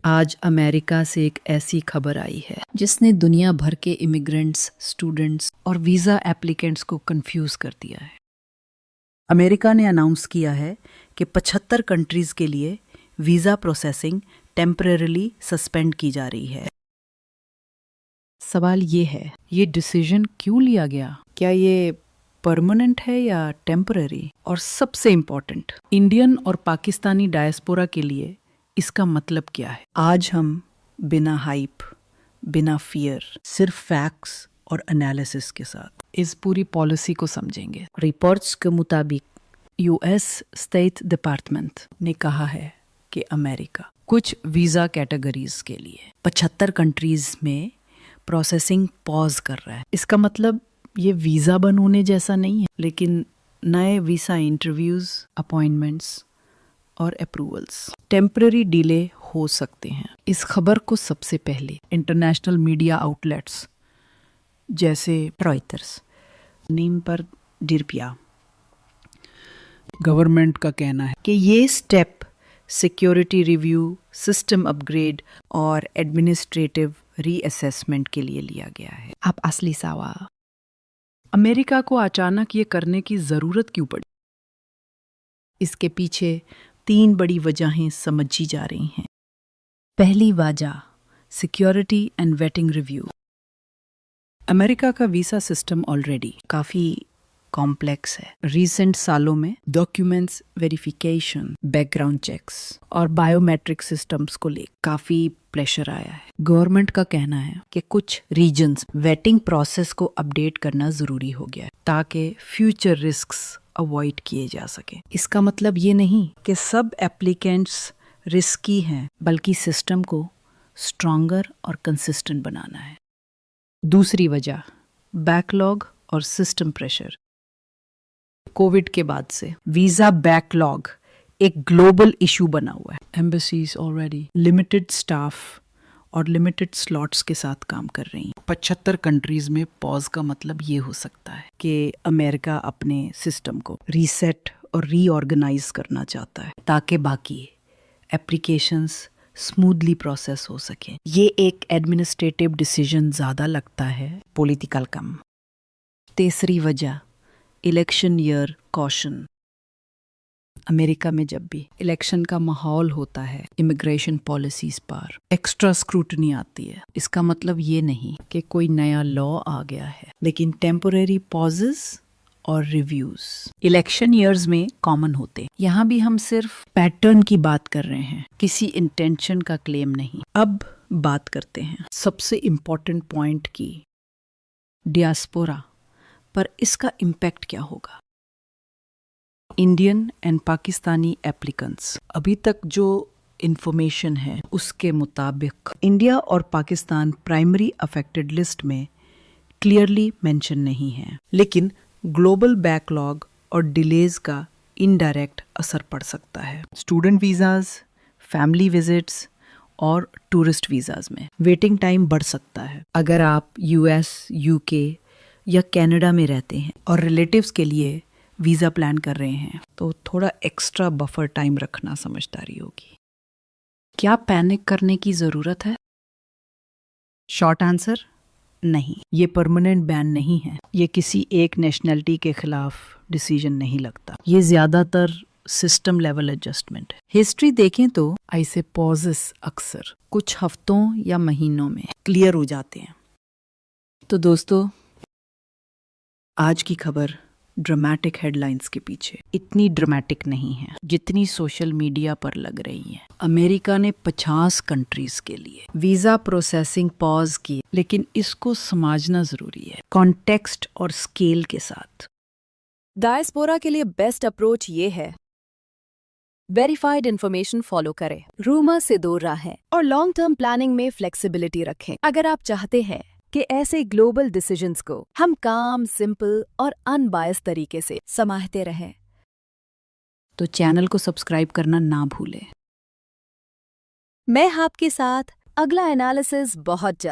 आज अमेरिका से एक ऐसी खबर आई है जिसने दुनिया भर के इमिग्रेंट्स, स्टूडेंट्स और वीज़ा एप्लीकेंट्स को कंफ्यूज कर दिया है। अमेरिका ने अनाउंस किया है कि 75 कंट्रीज के लिए वीज़ा प्रोसेसिंग टेम्परेरीली सस्पेंड की जा रही है। सवाल ये है, ये डिसीजन क्यों लिया गया? क्या ये परमानेंट है या टेम्पररी? और सबसे इम्पोर्टेंट, इंडियन और पाकिस्तानी डायस्पोरा के लिए इसका मतलब क्या है? आज हम बिना हाइप, बिना फियर, सिर्फ फैक्ट्स और एनालिसिस के साथ इस पूरी पॉलिसी को समझेंगे। रिपोर्ट्स के मुताबिक यूएस स्टेट डिपार्टमेंट ने कहा है कि अमेरिका कुछ वीज़ा कैटेगरीज के लिए 75 कंट्रीज में प्रोसेसिंग पॉज कर रहा है। इसका मतलब ये वीज़ा बंद होने जैसा नहीं है, लेकिन नए वीज़ा इंटरव्यूज़, अपॉइंटमेंट्स और अप्रूवल्स टेम्पररी डिले हो सकते हैं। इस खबर को सबसे पहले इंटरनेशनल मीडिया आउटलेट्स जैसे रॉयटर्स, नीम पर डिरपिया गवर्नमेंट का कहना है कि ये step security review, system upgrade और एडमिनिस्ट्रेटिव रीअसेसमेंट के लिए लिया गया है। अब असली सवाल, अमेरिका को अचानक ये करने की ज़रूरत क्यों पड़ी? इसके पीछे 3 बड़ी वजहें समझी जा रही हैं। पहली वजह, security and waiting review. America का वीज़ा सिस्टम ऑलरेडी काफ़ी कॉम्प्लेक्स है। रीसेंट सालों में डॉक्यूमेंट्स वेरिफिकेशन, बैकग्राउंड चेक्स और बायोमेट्रिक सिस्टम्स को लेकर काफ़ी प्रेशर आया है। गवर्नमेंट का कहना है कि कुछ रीजन्स वेटिंग प्रोसेस को अपडेट करना ज़रूरी हो गया है ताकि फ्यूचर रिस्क्स अवॉइड किए जा सके। इसका मतलब ये नहीं कि सब एप्लीकेंट्स रिस्की हैं, बल्कि सिस्टम को स्ट्रॉन्गर और कंसिस्टेंट बनाना है। दूसरी वजह, बैकलॉग और सिस्टम प्रेशर। कोविड के बाद से वीज़ा बैकलॉग एक ग्लोबल इशू बना हुआ है। एम्बेसीज ऑलरेडी लिमिटेड स्टाफ और लिमिटेड स्लॉट्स के साथ काम कर रही हैं। 75 कंट्रीज में पॉज का मतलब ये हो सकता है कि अमेरिका अपने सिस्टम को रीसेट और रीऑर्गेनाइज करना चाहता है ताकि बाकी एप्लीकेशंस स्मूथली प्रोसेस हो सके। ये एक एडमिनिस्ट्रेटिव डिसीजन ज़्यादा लगता है, पॉलिटिकल कम। तीसरी वजह, इलेक्शन ईयर कॉशन। अमेरिका में जब भी इलेक्शन का माहौल होता है, इमिग्रेशन पॉलिसीज पर एक्स्ट्रा स्क्रूटनी आती है। इसका मतलब ये नहीं कि कोई नया लॉ आ गया है, लेकिन टेम्पोरेरी पॉजेस और रिव्यूज इलेक्शन ईयर्स में कॉमन होते हैं। यहाँ भी हम सिर्फ पैटर्न की बात कर रहे हैं, किसी इंटेंशन का क्लेम नहीं। अब बात करते हैं सबसे इम्पोर्टेंट पॉइंट की, डियास्पोरा पर इसका इम्पैक्ट क्या होगा। इंडियन एंड पाकिस्तानी एप्लीकेंट्स, अभी तक जो इंफॉर्मेशन है उसके मुताबिक इंडिया और पाकिस्तान प्राइमरी अफेक्टेड लिस्ट में क्लियरली मेंशन नहीं है, लेकिन ग्लोबल बैकलॉग और डिलेज का इनडायरेक्ट असर पड़ सकता है। स्टूडेंट वीज़ाज, फैमिली विजिट्स और टूरिस्ट वीज़ाज में वेटिंग टाइम बढ़ सकता है। अगर आप यूएस, यूके या कनाडा में रहते हैं और रिलेटिव्स के लिए वीज़ा प्लान कर रहे हैं, तो थोड़ा एक्स्ट्रा बफर टाइम रखना समझदारी होगी। क्या पैनिक करने की ज़रूरत है? शॉर्ट आंसर, नहीं। ये परमानेंट बैन नहीं है। ये किसी एक नेशनलिटी के खिलाफ डिसीजन नहीं लगता। ये ज़्यादातर सिस्टम लेवल एडजस्टमेंट है। हिस्ट्री देखें तो ऐसे पॉजेस अक्सर कुछ हफ्तों या महीनों में क्लियर हो जाते हैं। तो दोस्तों, आज की खबर ड्रामेटिक हेडलाइंस के पीछे इतनी ड्रामेटिक नहीं है जितनी सोशल मीडिया पर लग रही है। अमेरिका ने 50 कंट्रीज के लिए वीज़ा प्रोसेसिंग पॉज की, लेकिन इसको समझना ज़रूरी है कॉन्टेक्स्ट और स्केल के साथ। डायस्पोरा के लिए बेस्ट अप्रोच ये है, वेरीफाइड इन्फॉर्मेशन फॉलो करें, रूमर से दूर रहें और लॉन्ग टर्म प्लानिंग में फ्लेक्सिबिलिटी रखें। अगर आप चाहते हैं कि ऐसे ग्लोबल डिसीजंस को हम काम, सिंपल और अनबायस तरीके से समझते रहें, तो चैनल को सब्सक्राइब करना ना भूलें। मैं आपके साथ अगला एनालिसिस बहुत जल्द।